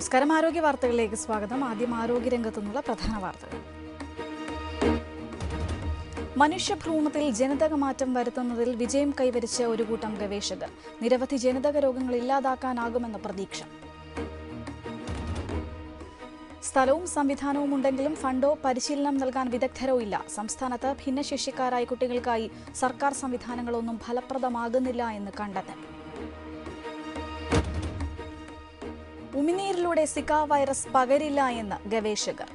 നമസ്കാരം. ആരോഗ്യ വാർത്തകളിലേക്ക് സ്വാഗതം. ആദ്യം ആരോഗ്യരംഗത്തു നിന്നുള്ള പ്രധാന വാർത്തകൾ. മനുഷ്യഭ്രൂണത്തിൽ ജനിതക മാറ്റം വരുത്തുന്നതിൽ വിജയം കൈവരിച്ച ഒരു കൂട്ടം ഗവേഷകർ. നിരവധി ജനിതക രോഗങ്ങൾ ഇല്ലാതാക്കാനാകുമെന്ന പ്രതീക്ഷ. സ്ഥലവും സംവിധാനവും ഉണ്ടെങ്കിലും ഫണ്ടോ പരിശീലനം നൽകാൻ വിദഗ്ധരോ ഇല്ല. സംസ്ഥാനത്ത് ഭിന്നശേഷിക്കാരായ കുട്ടികൾക്കായി സർക്കാർ സംവിധാനങ്ങളൊന്നും ഫലപ്രദമാകുന്നില്ല എന്ന് കണ്ടെത്തൽ. ഉമിനീരിലൂടെ സിക വൈറസ് പകരില്ല എന്ന് ഗവേഷകർ.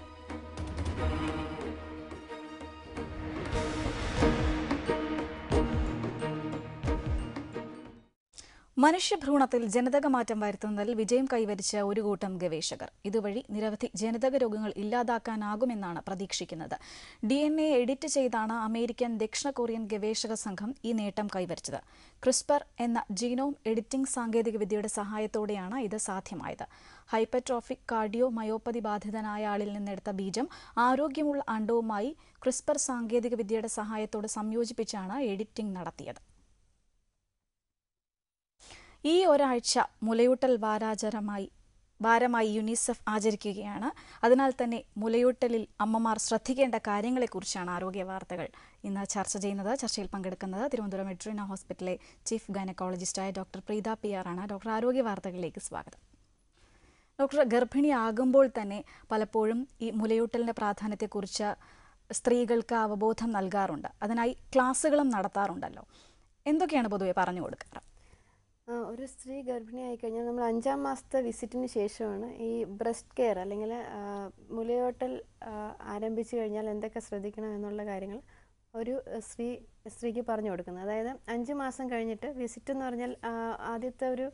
മനുഷ്യഭ്രൂണത്തിൽ ജനിതകമാറ്റം വരുത്തുന്നതിൽ വിജയം കൈവരിച്ച ഒരു കൂട്ടം ഗവേഷകർ. ഇതുവഴി നിരവധി ജനിതക രോഗങ്ങൾ ഇല്ലാതാക്കാനാകുമെന്നാണ് പ്രതീക്ഷിക്കുന്നത്. DNA എഡിറ്റ് ചെയ്താണ് അമേരിക്കൻ ദക്ഷിണ കൊറിയൻ ഗവേഷക സംഘം ഈ നേട്ടം കൈവരിച്ചത്. ക്രിസ്പർ എന്ന ജീനോം എഡിറ്റിംഗ് സാങ്കേതികവിദ്യയുടെ സഹായത്തോടെയാണ് ഇത് സാധ്യമായത്. ഹൈപ്പർട്രോഫിക് കാർഡിയോ മയോപ്പതി ബാധിതനായ ആളിൽ നിന്നെടുത്ത ബീജം ആരോഗ്യമുള്ള അണ്ഡവുമായി ക്രിസ്പർ സാങ്കേതികവിദ്യയുടെ സഹായത്തോടെ സംയോജിപ്പിച്ചാണ് എഡിറ്റിംഗ് നടത്തിയത്. ഈ ഒരാഴ്ച മുലയൂട്ടൽ വാരമായി യുനിസെഫ് ആചരിക്കുകയാണ്. അതിനാൽ തന്നെ മുലയൂട്ടലിൽ അമ്മമാർ ശ്രദ്ധിക്കേണ്ട കാര്യങ്ങളെക്കുറിച്ചാണ് ആരോഗ്യ വാർത്തകൾ ഇന്ന് ചർച്ച ചെയ്യുന്നത്. ചർച്ചയിൽ പങ്കെടുക്കുന്നത് തിരുവനന്തപുരം മെട്രോന ഹോസ്പിറ്റലിലെ ചീഫ് ഗൈനക്കോളജിസ്റ്റായ ഡോക്ടർ പ്രീത PR ആണ്. ഡോക്ടർ, ആരോഗ്യ വാർത്തകളിലേക്ക് സ്വാഗതം. ഡോക്ടർ, ഗർഭിണിയാകുമ്പോൾ തന്നെ പലപ്പോഴും ഈ മുലയൂട്ടലിൻ്റെ പ്രാധാന്യത്തെക്കുറിച്ച് സ്ത്രീകൾക്ക് അവബോധം നൽകാറുണ്ട്. അതിനായി ക്ലാസ്സുകളും നടത്താറുണ്ടല്ലോ. എന്തൊക്കെയാണ് പൊതുവെ പറഞ്ഞു കൊടുക്കാറ്? ഒരു സ്ത്രീ ഗർഭിണിയായി കഴിഞ്ഞാൽ നമ്മൾ 5-ാം മാസത്തെ വിസിറ്റിന് ശേഷമാണ് ഈ ബ്രസ്റ്റ് കെയർ അല്ലെങ്കിൽ മുലയൂട്ടൽ ആരംഭിച്ചു കഴിഞ്ഞാൽ എന്തൊക്കെ ശ്രദ്ധിക്കണം എന്നുള്ള കാര്യങ്ങൾ ഒരു സ്ത്രീക്ക് പറഞ്ഞു കൊടുക്കുന്നത്. അതായത് 5 മാസം കഴിഞ്ഞിട്ട് വിസിറ്റ് എന്ന് പറഞ്ഞാൽ ആദ്യത്തെ ഒരു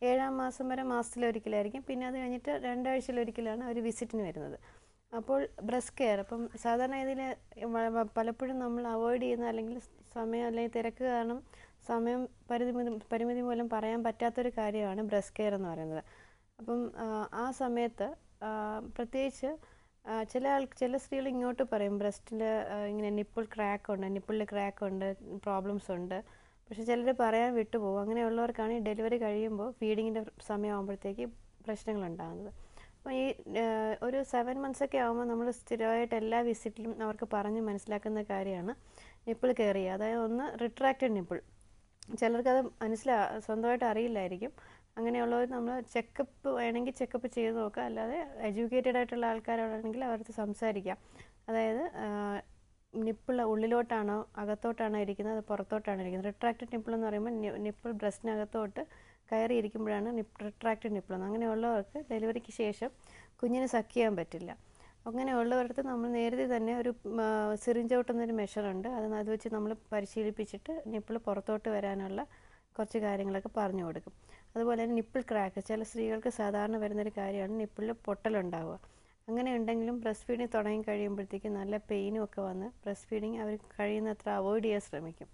7-ാം മാസം വരെ മാസത്തിലൊരിക്കലായിരിക്കും. പിന്നെ അത് കഴിഞ്ഞിട്ട് 2 ആഴ്ചയിലൊരിക്കലാണ് ഒരു വിസിറ്റിന് വരുന്നത്. അപ്പോൾ ബ്രസ്റ്റ് കെയർ അപ്പം സാധാരണ ഇതിൽ പലപ്പോഴും നമ്മൾ അവോയ്ഡ് ചെയ്യുന്ന അല്ലെങ്കിൽ സമയം അല്ലെങ്കിൽ തിരക്ക് കാരണം സമയം പരിമിതി മൂലം പറയാൻ പറ്റാത്തൊരു കാര്യമാണ് ബ്രസ്റ്റ് കെയർ എന്ന് പറയുന്നത്. അപ്പം ആ സമയത്ത് പ്രത്യേകിച്ച് ചില സ്ത്രീകൾ ഇങ്ങോട്ട് പറയും ബ്രസ്റ്റിൽ ഇങ്ങനെ നിപ്പിളിൽ ക്രാക്ക് ഉണ്ട്, പ്രോബ്ലംസ് ഉണ്ട്. പക്ഷെ ചിലർ പറയാൻ വിട്ടുപോകും. അങ്ങനെയുള്ളവർക്കാണ് ഈ ഡെലിവറി കഴിയുമ്പോൾ ഫീഡിങ്ങിൻ്റെ സമയമാകുമ്പോഴത്തേക്ക് പ്രശ്നങ്ങളുണ്ടാകുന്നത്. അപ്പോൾ ഈ ഒരു 7 months ഒക്കെ ആകുമ്പോൾ നമ്മൾ സ്ഥിരമായിട്ട് എല്ലാ വിസിറ്റിലും അവർക്ക് പറഞ്ഞ് മനസ്സിലാക്കുന്ന കാര്യമാണ് നിപ്പിൾ കെയർ ചെയ്യുക. അതായത് ഒന്ന് റിട്രാക്റ്റഡ് നിപ്പിൾ. ചിലർക്കത് സ്വന്തമായിട്ട് അറിയില്ലായിരിക്കും. അങ്ങനെയുള്ളവർ നമ്മൾ ചെക്കപ്പ് വേണമെങ്കിൽ ചെക്കപ്പ് ചെയ്ത് നോക്കുക. അല്ലാതെ എഡ്യൂക്കേറ്റഡ് ആയിട്ടുള്ള ആൾക്കാരാണെങ്കിൽ അവർക്ക് സംസാരിക്കാം. അതായത് നിപ്പിൾ ഉള്ളിലോട്ടാണോ അകത്തോട്ടാണോ ഇരിക്കുന്നത്, അത് പുറത്തോട്ടാണോ ഇരിക്കുന്നത്. റിട്രാക്റ്റഡ് നിപ്പിൾ എന്ന് പറയുമ്പോൾ നിപ്പിൾ ബ്രസ്റ്റിനകത്തോട്ട് കയറിയിരിക്കുമ്പോഴാണ് റിട്രാക്റ്റഡ് നിപ്പിൾ. അങ്ങനെയുള്ളവർക്ക് ഡെലിവറിക്ക് ശേഷം കുഞ്ഞിന് സക്ക് ചെയ്യാൻ പറ്റില്ല. അങ്ങനെയുള്ളവർക്ക് നമ്മൾ നേരത്തെ തന്നെ ഒരു സിറിഞ്ച് ഔട്ട് എന്നൊരു മെഷറുണ്ട്. അത് വെച്ച് നമ്മൾ പരിശീലിപ്പിച്ചിട്ട് നിപ്പിൾ പുറത്തോട്ട് വരാനുള്ള കുറച്ച് കാര്യങ്ങളൊക്കെ പറഞ്ഞു കൊടുക്കും. അതുപോലെ തന്നെ നിപ്പിൾ ക്രാക്ക് ചില സ്ത്രീകൾക്ക് സാധാരണ വരുന്നൊരു കാര്യമാണ് നിപ്പിളിൽ പൊട്ടലുണ്ടാവുക. അങ്ങനെ ഉണ്ടെങ്കിലും ബ്രസ്റ്റ് ഫീഡിങ് തുടങ്ങി കഴിയുമ്പോഴത്തേക്കും നല്ല പെയിനും ഒക്കെ വന്ന് ബ്രസ്റ്റ് ഫീഡിങ് അവർ കഴിയുന്നത്ര അവോയ്ഡ് ചെയ്യാൻ ശ്രമിക്കും.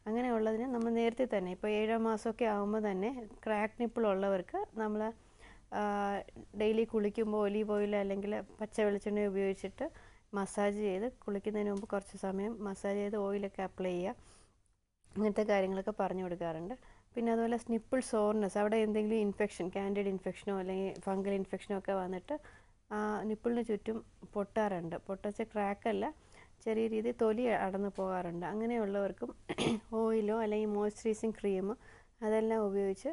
അങ്ങനെയുള്ളതിന് നമ്മൾ നേരത്തെ തന്നെ ഇപ്പോൾ 7-ാം മാസമൊക്കെ ആകുമ്പോൾ തന്നെ ക്രാക്ക് നിപ്പിൾ ഉള്ളവർക്ക് നമ്മൾ ഡെയിലി കുളിക്കുമ്പോൾ ഒലീവ് ഓയിൽ അല്ലെങ്കിൽ പച്ച വെളിച്ചെണ്ണ ഉപയോഗിച്ചിട്ട് മസാജ് ചെയ്ത് കുളിക്കുന്നതിന് മുമ്പ് കുറച്ച് സമയം മസാജ് ചെയ്ത് ഓയിലൊക്കെ അപ്ലൈ ചെയ്യുക. ഇങ്ങനത്തെ കാര്യങ്ങളൊക്കെ പറഞ്ഞു കൊടുക്കാറുണ്ട്. പിന്നെ അതുപോലെ നിപ്പിൾ സോർനെസ്, അവിടെ എന്തെങ്കിലും ഇൻഫെക്ഷൻ, കാൻഡിഡ് ഇൻഫെക്ഷനോ അല്ലെങ്കിൽ ഫംഗൽ ഇൻഫെക്ഷനോ ഒക്കെ വന്നിട്ട് നിപ്പിളിന് ചുറ്റും പൊട്ടാറുണ്ട്. പൊട്ടച്ച ക്രാക്കല്ല, ചെറിയ രീതിയിൽ തൊലി അടന്നു പോകാറുണ്ട്. അങ്ങനെയുള്ളവർക്കും ഓയിലോ അല്ലെങ്കിൽ മോയ്സ്ചറൈസിങ് ക്രീമോ അതെല്ലാം ഉപയോഗിച്ച്,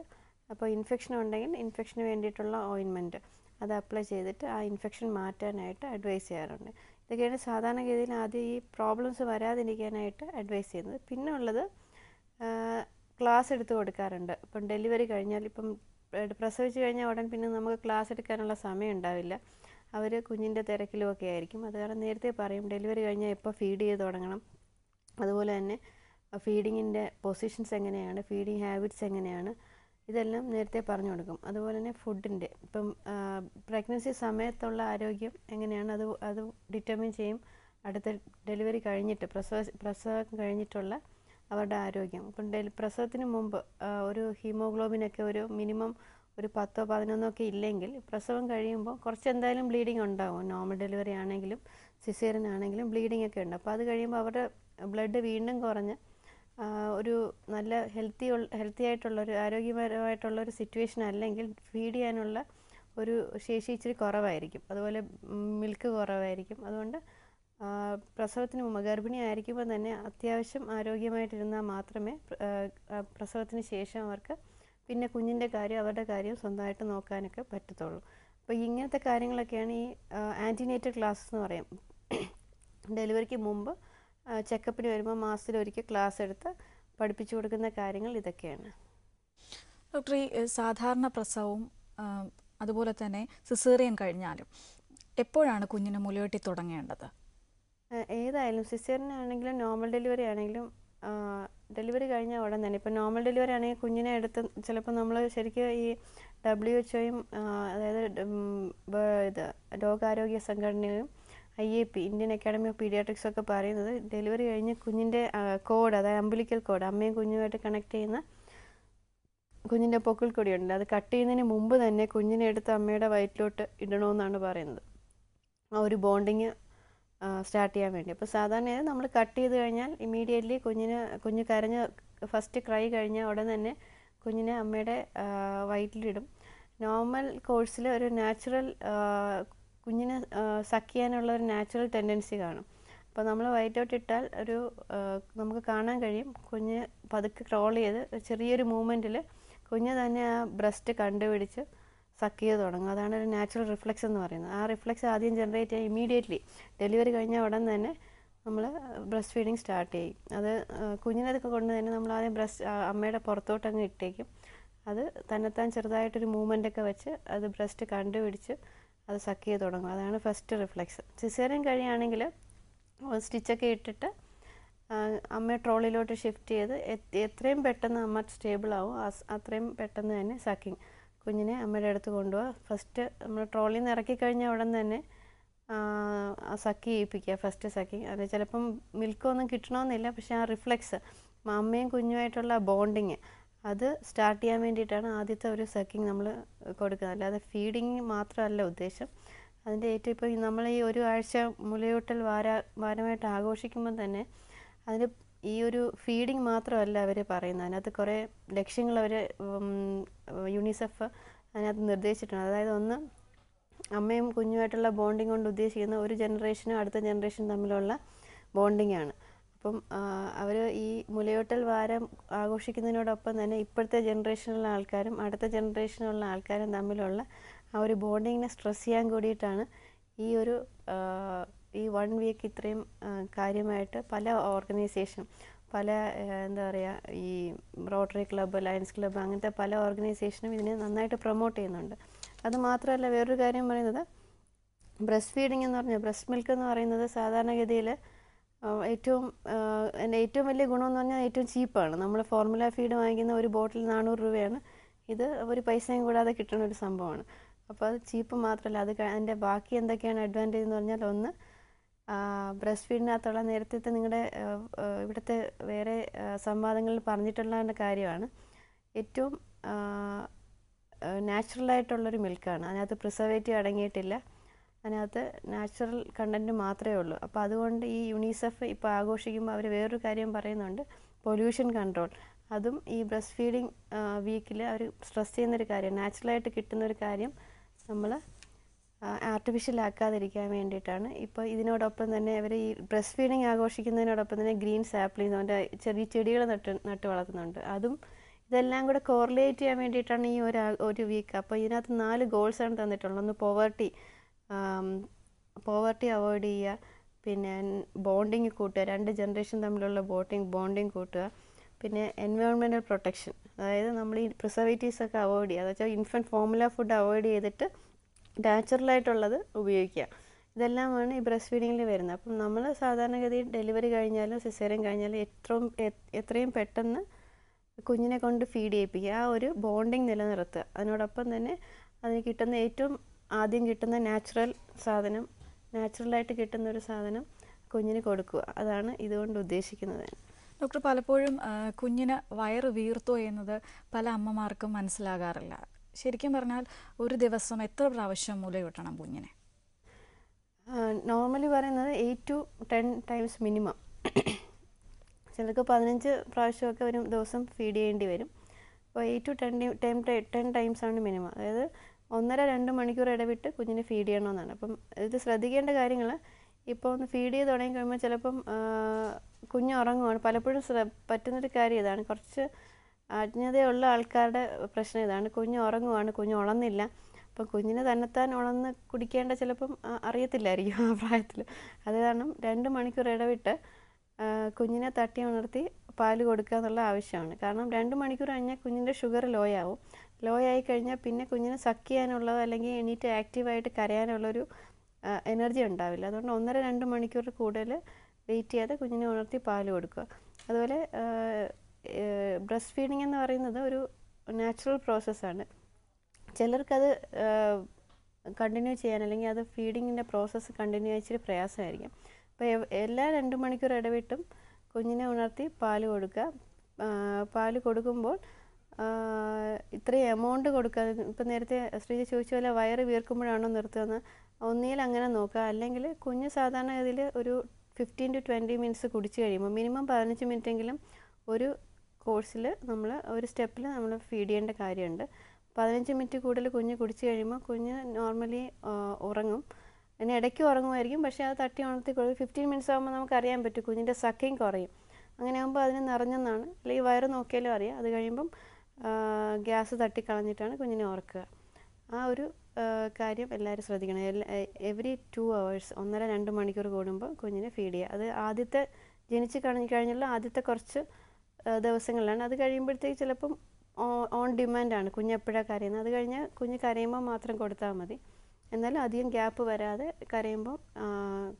അപ്പോൾ ഇൻഫെക്ഷൻ ഉണ്ടെങ്കിൽ ഇൻഫെക്ഷന് വേണ്ടിയിട്ടുള്ള ഓയിൻമെൻറ്റ് അത് അപ്ലൈ ചെയ്തിട്ട് ആ ഇൻഫെക്ഷൻ മാറ്റാനായിട്ട് അഡ്വൈസ് ചെയ്യാറുണ്ട്. ഇതൊക്കെയാണ് സാധാരണഗതിയിൽ ആദ്യം ഈ പ്രോബ്ലംസ് വരാതിരിക്കാനായിട്ട് അഡ്വൈസ് ചെയ്യുന്നത്. പിന്നെ ഉള്ളത് ക്ലാസ് എടുത്ത് കൊടുക്കാറുണ്ട്. ഇപ്പം ഡെലിവറി കഴിഞ്ഞാൽ, ഇപ്പം പ്രസവിച്ച് കഴിഞ്ഞാൽ ഉടൻ പിന്നെ നമുക്ക് ക്ലാസ് എടുക്കാനുള്ള സമയം ഉണ്ടാവില്ല. അവർ കുഞ്ഞിൻ്റെ തിരക്കിലുമൊക്കെ ആയിരിക്കും. അത് കാരണം നേരത്തെ പറയും ഡെലിവറി കഴിഞ്ഞാൽ എപ്പോൾ ഫീഡ് ചെയ്ത് തുടങ്ങണം, അതുപോലെ തന്നെ ഫീഡിങ്ങിൻ്റെ പൊസിഷൻസ് എങ്ങനെയാണ്, ഫീഡിങ് ഹാബിറ്റ്സ് എങ്ങനെയാണ്, ഇതെല്ലാം നേരത്തെ പറഞ്ഞു കൊടുക്കും. അതുപോലെ തന്നെ ഫുഡിൻ്റെ ഇപ്പം പ്രഗ്നൻസി സമയത്തുള്ള ആരോഗ്യം എങ്ങനെയാണ് അത് ഡിറ്റർമിൻ ചെയ്യും അടുത്ത ഡെലിവറി കഴിഞ്ഞിട്ട് പ്രസവം കഴിഞ്ഞിട്ടുള്ള അവരുടെ ആരോഗ്യം. ഇപ്പം പ്രസവത്തിന് മുമ്പ് ഒരു ഹീമോഗ്ലോബിനൊക്കെ ഒരു മിനിമം ഒരു 10 or 11 ഇല്ലെങ്കിൽ പ്രസവം കഴിയുമ്പോൾ കുറച്ച് എന്തായാലും ബ്ലീഡിങ് ഉണ്ടാവും. നോർമൽ ഡെലിവറി ആണെങ്കിലും സിസേറിയൻ ആണെങ്കിലും ബ്ലീഡിങ് ഒക്കെ ഉണ്ട്. അപ്പോൾ അത് കഴിയുമ്പോൾ അവരുടെ ബ്ലഡ് വീണ്ടും കുറഞ്ഞ് ഒരു നല്ല ഹെൽത്തി ആയിട്ടുള്ളൊരു ആരോഗ്യപരമായിട്ടുള്ളൊരു സിറ്റുവേഷൻ അല്ലെങ്കിൽ ഫീഡ് ചെയ്യാനുള്ള ഒരു ശേഷി ഇച്ചിരി കുറവായിരിക്കും, അതുപോലെ മിൽക്ക് കുറവായിരിക്കും. അതുകൊണ്ട് പ്രസവത്തിന് മുമ്പ് ഗർഭിണിയായിരിക്കുമ്പോൾ തന്നെ അത്യാവശ്യം ആരോഗ്യമായിട്ടിരുന്നാൽ മാത്രമേ പ്രസവത്തിന് ശേഷം അവർക്ക് പിന്നെ കുഞ്ഞിൻ്റെ കാര്യം അവരുടെ കാര്യം സ്വന്തമായിട്ട് നോക്കാനൊക്കെ പറ്റത്തുള്ളൂ. അപ്പോൾ ഇങ്ങനത്തെ കാര്യങ്ങളൊക്കെയാണ് ഈ ആൻറ്റിനേറ്റൽ ക്ലാസ് എന്ന് പറയും. ഡെലിവറിക്ക് മുമ്പ് ചെക്കപ്പിന് വരുമ്പോൾ മാസത്തിലൊരിക്കൽ ക്ലാസ് എടുത്ത് പഠിപ്പിച്ചു കൊടുക്കുന്ന കാര്യങ്ങൾ ഇതൊക്കെയാണ്. ഡോക്ടർ, ഈ സാധാരണ പ്രസവവും അതുപോലെ തന്നെ സിസേറിയൻ കഴിഞ്ഞാലും എപ്പോഴാണ് കുഞ്ഞിന് മുലയൂട്ടി തുടങ്ങേണ്ടത്? ഏതായാലും സിസേറിയനാണെങ്കിലും നോർമൽ ഡെലിവറി ആണെങ്കിലും ഡെലിവറി കഴിഞ്ഞാൽ ഉടൻ തന്നെ, ഇപ്പോൾ നോർമൽ ഡെലിവറി ആണെങ്കിൽ കുഞ്ഞിനെ എടുത്ത് ചിലപ്പോൾ നമ്മൾ ശരിക്കും ഈ WHO അതായത് ഇത് ലോകാരോഗ്യ സംഘടനയും IAP Indian academy of paediatrics ഒക്കെ പറയുന്നത് ഡെലിവറി കഴിഞ്ഞ് കുഞ്ഞിൻ്റെ കോഡ്, അതായത് അംബിലിക്കൽ കോഡ്, അമ്മയും കുഞ്ഞുമായിട്ട് കണക്ട് ചെയ്യുന്ന കുഞ്ഞിൻ്റെ പൊക്കിൾ കൊടിയുണ്ട്, അത് കട്ട് ചെയ്യുന്നതിന് മുമ്പ് തന്നെ കുഞ്ഞിനെ എടുത്ത് അമ്മയുടെ വയറ്റിലോട്ട് ഇടണമെന്നാണ് പറയുന്നത്, ആ ഒരു ബോണ്ടിങ് സ്റ്റാർട്ട് ചെയ്യാൻ വേണ്ടി. അപ്പോൾ സാധാരണ നമ്മൾ കട്ട് ചെയ്ത് കഴിഞ്ഞാൽ ഇമ്മീഡിയറ്റ്ലി കുഞ്ഞ് കരഞ്ഞ് ഫസ്റ്റ് ക്രൈ കഴിഞ്ഞാൽ ഉടൻ തന്നെ കുഞ്ഞിനെ അമ്മയുടെ വയറ്റിലിടും. നോർമൽ കോഴ്സിൽ ഒരു നാച്ചുറൽ കുഞ്ഞിനെ സക്ക് ചെയ്യാനുള്ള ഒരു നാച്ചുറൽ ടെൻഡൻസി കാണും. അപ്പോൾ നമ്മൾ വയറ്റിലോട്ട് ഇട്ടാൽ നമുക്ക് കാണാൻ കഴിയും, കുഞ്ഞ് പതുക്കെ ക്രോൾ ചെയ്ത് ചെറിയൊരു മൂവ്മെൻറ്റിൽ കുഞ്ഞ് തന്നെ ആ ബ്രസ്റ്റ് കണ്ടുപിടിച്ച് സക്ക് ചെയ്ത് തുടങ്ങും. അതാണ് ഒരു നാച്ചുറൽ റിഫ്ലെക്സ് എന്ന് പറയുന്നത്. ആ റിഫ്ലെക്സ് ആദ്യം ജനറേറ്റ് ചെയ്യാൻ ഇമ്മീഡിയറ്റ്ലി ഡെലിവറി കഴിഞ്ഞാൽ ഉടൻ തന്നെ നമ്മൾ ബ്രസ്റ്റ് ഫീഡിങ് സ്റ്റാർട്ട് ചെയ്യും. അത് കുഞ്ഞിനതൊക്കെ കൊണ്ട് തന്നെ നമ്മൾ ആദ്യം അമ്മയുടെ പുറത്തോട്ട് അങ്ങ് ഇട്ടേക്കും. അത് തന്നെത്താൻ ചെറുതായിട്ടൊരു മൂവ്മെൻ്റൊക്കെ വെച്ച് അത് ബ്രസ്റ്റ് കണ്ടുപിടിച്ച് അത് സക്ക് ചെയ്ത് തുടങ്ങും. അതാണ് ഫസ്റ്റ് റിഫ്ലെക്സ്. സിസേറിയൻ കഴിയുകയാണെങ്കിൽ സ്റ്റിച്ചൊക്കെ ഇട്ടിട്ട് അമ്മയെ ട്രോളിലോട്ട് ഷിഫ്റ്റ് ചെയ്ത് എത്രയും പെട്ടെന്ന് അമ്മ സ്റ്റേബിൾ ആവും അത്രയും പെട്ടെന്ന് തന്നെ സക്കിങ്, കുഞ്ഞിനെ അമ്മയുടെ അടുത്ത് കൊണ്ടുപോവുക. ഫസ്റ്റ് നമ്മൾ ട്രോളിൽ നിന്ന് ഇറക്കി കഴിഞ്ഞാൽ ഉടൻ തന്നെ സക്ക് ചെയ്യിപ്പിക്കുക, ഫസ്റ്റ് സക്കിങ്. അത് ചിലപ്പം മിൽക്കൊന്നും കിട്ടണമെന്നില്ല, പക്ഷേ ആ റിഫ്ലെക്സ് അമ്മയും കുഞ്ഞുമായിട്ടുള്ള ബോണ്ടിങ് അത് സ്റ്റാർട്ട് ചെയ്യാൻ വേണ്ടിയിട്ടാണ് ആദ്യത്തെ ഒരു സക്കിങ് നമ്മൾ കൊടുക്കുന്നത്. അല്ലാതെ ഫീഡിങ് മാത്രമല്ല ഉദ്ദേശം. അതിൻ്റെ ഏറ്റവും ഇപ്പോൾ നമ്മൾ ഈ ഒരു ആഴ്ച മുലയൂട്ടൽ വാരമായിട്ട് ആഘോഷിക്കുമ്പം തന്നെ അതിന് ഈ ഒരു ഫീഡിങ് മാത്രമല്ല അവർ പറയുന്നത്, അതിനകത്ത് കുറേ ലക്ഷ്യങ്ങൾ അവർ യൂണിസെഫ് അതിനകത്ത് നിർദ്ദേശിച്ചിട്ടുണ്ട്. അതായത് ഒന്ന്, അമ്മയും കുഞ്ഞുമായിട്ടുള്ള ബോണ്ടിങ് കൊണ്ട് ഉദ്ദേശിക്കുന്ന ഒരു ജനറേഷനും അടുത്ത ജനറേഷനും തമ്മിലുള്ള ബോണ്ടിങ് ആണ്. അപ്പം അവർ ഈ മുലയൂട്ടൽ വാരം ആഘോഷിക്കുന്നതിനോടൊപ്പം തന്നെ ഇപ്പോഴത്തെ ജനറേഷനിലുള്ള ആൾക്കാരും അടുത്ത ജനറേഷനിലുള്ള ആൾക്കാരും തമ്മിലുള്ള ആ ഒരു ബോണ്ടിങ്ങിനെ സ്ട്രെസ് ചെയ്യാൻ കൂടിയിട്ടാണ് ഈ 1 വീക്ക് ഇത്രയും കാര്യമായിട്ട് പല ഓർഗനൈസേഷനും പല എന്താ പറയുക, ഈ റോട്ടറി ക്ലബ്ബ്, ലയൺസ് ക്ലബ്ബ്, അങ്ങനത്തെ പല ഓർഗനൈസേഷനും ഇതിനെ നന്നായിട്ട് പ്രൊമോട്ട് ചെയ്യുന്നുണ്ട്. അത് മാത്രമല്ല വേറൊരു കാര്യം പറയുന്നത്, ബ്രസ്റ്റ് ഫീഡിങ് എന്ന് പറഞ്ഞാൽ ബ്രസ്റ്റ് മിൽക്ക് എന്ന് പറയുന്നത് സാധാരണഗതിയിൽ ഏറ്റവും വലിയ ഗുണമെന്ന് പറഞ്ഞാൽ ഏറ്റവും ചീപ്പാണ്. നമ്മൾ ഫോർമുല ഫീഡ് വാങ്ങിക്കുന്ന ഒരു ബോട്ടിൽ 400 രൂപയാണ്. ഇത് ഒരു പൈസയും കൂടാതെ കിട്ടുന്ന ഒരു സംഭവമാണ്. അപ്പോൾ അത് ചീപ്പ് മാത്രമല്ല, അതിൻ്റെ ബാക്കി എന്തൊക്കെയാണ് അഡ്വാൻറ്റേജ് എന്ന് പറഞ്ഞാൽ, ഒന്ന്, ബ്രസ്റ്റ് ഫീഡിനകത്തുള്ള നേരത്തെ നിങ്ങളുടെ ഇവിടുത്തെ വേറെ സംവാദങ്ങളിൽ പറഞ്ഞിട്ടുള്ള കാര്യമാണ്, ഏറ്റവും നാച്ചുറലായിട്ടുള്ളൊരു മിൽക്കാണ്. അതിനകത്ത് പ്രിസർവേറ്റീവ് അടങ്ങിയിട്ടില്ല, അതിനകത്ത് നാച്ചുറൽ കണ്ടൻറ്റ് മാത്രമേ ഉള്ളൂ. അപ്പോൾ അതുകൊണ്ട് ഈ യുണിസെഫ് ഇപ്പോൾ ആഘോഷിക്കുമ്പോൾ അവർ വേറൊരു കാര്യം പറയുന്നുണ്ട്, പൊല്യൂഷൻ കൺട്രോൾ. അതും ഈ ബ്രസ്റ്റ് ഫീഡിങ് വീക്കിൽ അവർ സ്ട്രെസ് ചെയ്യുന്നൊരു കാര്യം, നാച്ചുറലായിട്ട് കിട്ടുന്നൊരു കാര്യം നമ്മൾ ആർട്ടിഫിഷ്യൽ ആക്കാതിരിക്കാൻ വേണ്ടിയിട്ടാണ്. ഇപ്പോൾ ഇതിനോടൊപ്പം തന്നെ അവർ ഈ ബ്രസ്റ്റ് ഫീഡിങ് ആഘോഷിക്കുന്നതിനോടൊപ്പം തന്നെ ഗ്രീൻ സാപ്ലിങ്സ്, അവൻ്റെ ചെറിയ ചെടികൾ നട്ട് വളർത്തുന്നുണ്ട്. അതും ഇതെല്ലാം കൂടെ കോറിലേറ്റ് ചെയ്യാൻ വേണ്ടിയിട്ടാണ് ഈ ഒരു വീക്ക്. അപ്പോൾ ഇതിനകത്ത് 4 ഗോൾസാണ് തന്നിട്ടുള്ളത്. ഒന്ന് പോവർട്ടി അവോയ്ഡ് ചെയ്യുക, പിന്നെ ബോണ്ടിങ് കൂട്ടുക, 2 ജനറേഷൻ തമ്മിലുള്ള ബോണ്ടിങ് കൂട്ടുക, പിന്നെ എൻവയോൺമെൻറ്റൽ പ്രൊട്ടക്ഷൻ, അതായത് നമ്മൾ ഈ പ്രിസർവേറ്റീവ്സ് ഒക്കെ അവോയ്ഡ് ചെയ്യുക. അതെന്ന് വെച്ചാൽ ഇൻഫൻറ്റ് ഫോർമുല ഫുഡ് അവോയ്ഡ് ചെയ്തിട്ട് നാച്ചുറലായിട്ടുള്ളത് ഉപയോഗിക്കുക. ഇതെല്ലാമാണ് ഈ ബ്രസ്റ്റ് ഫീഡിങ്ങിൽ വരുന്നത്. അപ്പം നമ്മൾ സാധാരണഗതിയിൽ ഡെലിവറി കഴിഞ്ഞാലും സിസേറിയൻ കഴിഞ്ഞാലും എത്രയും പെട്ടെന്ന് കുഞ്ഞിനെ കൊണ്ട് ഫീഡ് ചെയ്യിപ്പിക്കുക, ആ ഒരു ബോണ്ടിങ് നിലനിർത്തുക. അതിനോടൊപ്പം തന്നെ അതിന് കിട്ടുന്ന ആദ്യം കിട്ടുന്ന നാച്ചുറലായിട്ട് കിട്ടുന്ന ഒരു സാധനം കുഞ്ഞിന് കൊടുക്കുക. അതാണ് ഇതുകൊണ്ട് ഉദ്ദേശിക്കുന്നത്. ഡോക്ടർ, പലപ്പോഴും കുഞ്ഞിന് വയറ് വീർത്തോ എന്നത് പല അമ്മമാർക്കും മനസ്സിലാകാറില്ല. ശരിക്കും പറഞ്ഞാൽ ഒരു ദിവസം എത്ര പ്രാവശ്യം മുലയൂട്ടണം കുഞ്ഞിനെ? നോർമലി പറയുന്നത് 8 to 10 ടൈംസ് മിനിമം. ചിലർക്ക് 15 പ്രാവശ്യമൊക്കെ ഒരു ദിവസം ഫീഡ് ചെയ്യേണ്ടി വരും. അപ്പോൾ 8 to 10 ടൈംസ് ആണ് മിനിമം. അതായത് 1.5-2 മണിക്കൂർ ഇടവിട്ട് കുഞ്ഞിനെ ഫീഡ് ചെയ്യണമെന്നാണ്. അപ്പം ഇത് ശ്രദ്ധിക്കേണ്ട കാര്യങ്ങൾ, ഇപ്പോൾ ഒന്ന് ഫീഡ് ചെയ്ത് തുടങ്ങി കഴിയുമ്പോൾ ചിലപ്പം കുഞ്ഞ് ഉറങ്ങുവാണ്. പലപ്പോഴും പറ്റുന്നൊരു കാര്യം ഇതാണ്, കുറച്ച് അജ്ഞതയുള്ള ആൾക്കാരുടെ പ്രശ്നം ഇതാണ്, കുഞ്ഞ് ഉറങ്ങുവാണ്, കുഞ്ഞ് ഉണർന്നില്ല. അപ്പം കുഞ്ഞിന് തന്നെത്താൻ ഉണർന്ന് കുടിക്കേണ്ട ചിലപ്പം അറിയത്തില്ലായിരിക്കും ആ പ്രായത്തിൽ. അത് കാരണം 2 മണിക്കൂർ ഇടവിട്ട് കുഞ്ഞിനെ തട്ടി ഉണർത്തി പാല് കൊടുക്കുക എന്നുള്ള ആവശ്യമാണ്. കാരണം 2 മണിക്കൂർ കഴിഞ്ഞാൽ കുഞ്ഞിൻ്റെ ഷുഗർ ലോ ആവും. ലോ ആയി കഴിഞ്ഞാൽ പിന്നെ കുഞ്ഞിന് സക്ക് ചെയ്യാനുള്ളതോ അല്ലെങ്കിൽ എണീറ്റ് ആക്റ്റീവായിട്ട് കരയാനുള്ളൊരു എനർജി ഉണ്ടാവില്ല. അതുകൊണ്ട് 1.5-2 മണിക്കൂർ കൂടുതൽ വെയിറ്റ് ചെയ്യാതെ കുഞ്ഞിനെ ഉണർത്തി പാല് കൊടുക്കുക. അതുപോലെ ബ്രസ്റ്റ് ഫീഡിങ് എന്ന് പറയുന്നത് ഒരു നാച്ചുറൽ പ്രോസസ്സാണ്. ചിലർക്കത് കണ്ടിന്യൂ ചെയ്യാൻ അല്ലെങ്കിൽ അത് ഫീഡിങ്ങിൻ്റെ പ്രോസസ്സ് കണ്ടിന്യൂ ഇച്ചിരി പ്രയാസമായിരിക്കും. അപ്പോൾ എല്ലാ 2 മണിക്കൂർ ഇടവിട്ടും കുഞ്ഞിനെ ഉണർത്തി പാല് കൊടുക്കുക. പാല് കൊടുക്കുമ്പോൾ ഇത്രയും എമൗണ്ട് കൊടുക്കുക. ഇപ്പം നേരത്തെ ശ്രീജ ചോദിച്ച പോലെ വയറ് വീർക്കുമ്പോഴാണോ നിർത്തുന്നത്, ഒന്നുകിൽ അങ്ങനെ നോക്കുക, അല്ലെങ്കിൽ കുഞ്ഞ് സാധാരണ ഇതിൽ ഒരു 15 to 20 മിനിറ്റ്സ് കുടിച്ച് കഴിയുമ്പോൾ മിനിമം 15 മിനിറ്റെങ്കിലും ഒരു കോഴ്സിൽ നമ്മൾ ഒരു സ്റ്റെപ്പിൽ നമ്മൾ ഫീഡ് ചെയ്യേണ്ട കാര്യമുണ്ട്. 15 മിനിറ്റ് കൂടുതൽ കുഞ്ഞ് കുടിച്ച് കഴിയുമ്പോൾ കുഞ്ഞ് നോർമലി ഉറങ്ങും. അതിന് ഇടയ്ക്ക് ഉറങ്ങുമായിരിക്കും, പക്ഷേ അത് തട്ടി ഉണർത്തി കൊടുക്കും. 15 മിനിറ്റ്സ് ആകുമ്പോൾ നമുക്ക് അറിയാൻ പറ്റും കുഞ്ഞിൻ്റെ സക്കിങ് കുറയും. അങ്ങനെ ആകുമ്പോൾ അതിന് നിറഞ്ഞെന്നാണ്, അല്ലെങ്കിൽ വയറ് നോക്കിയാലും അറിയാം. അത് കഴിയുമ്പം ഗ്യാസ് തട്ടിക്കളഞ്ഞിട്ടാണ് കുഞ്ഞിനെ ഉറക്കുക. ആ ഒരു കാര്യം എല്ലാവരും ശ്രദ്ധിക്കണം. എവറി 2 hours 1.5-2 മണിക്കൂർ കൂടുമ്പോൾ കുഞ്ഞിനെ ഫീഡ് ചെയ്യുക. അത് ആദ്യത്തെ ജനിച്ച് കഴിഞ്ഞുള്ള ആദ്യത്തെ കുറച്ച് ദിവസങ്ങളിലാണ്. അത് കഴിയുമ്പോഴത്തേക്ക് ചിലപ്പം ഓൺ ഡിമാൻഡാണ്, കുഞ്ഞ് എപ്പോഴാണ് കരയുന്നത്. അത് കഴിഞ്ഞാൽ കുഞ്ഞ് കരയുമ്പോൾ മാത്രം കൊടുത്താൽ മതി. എന്നാലും അധികം ഗ്യാപ്പ് വരാതെ കരയുമ്പോൾ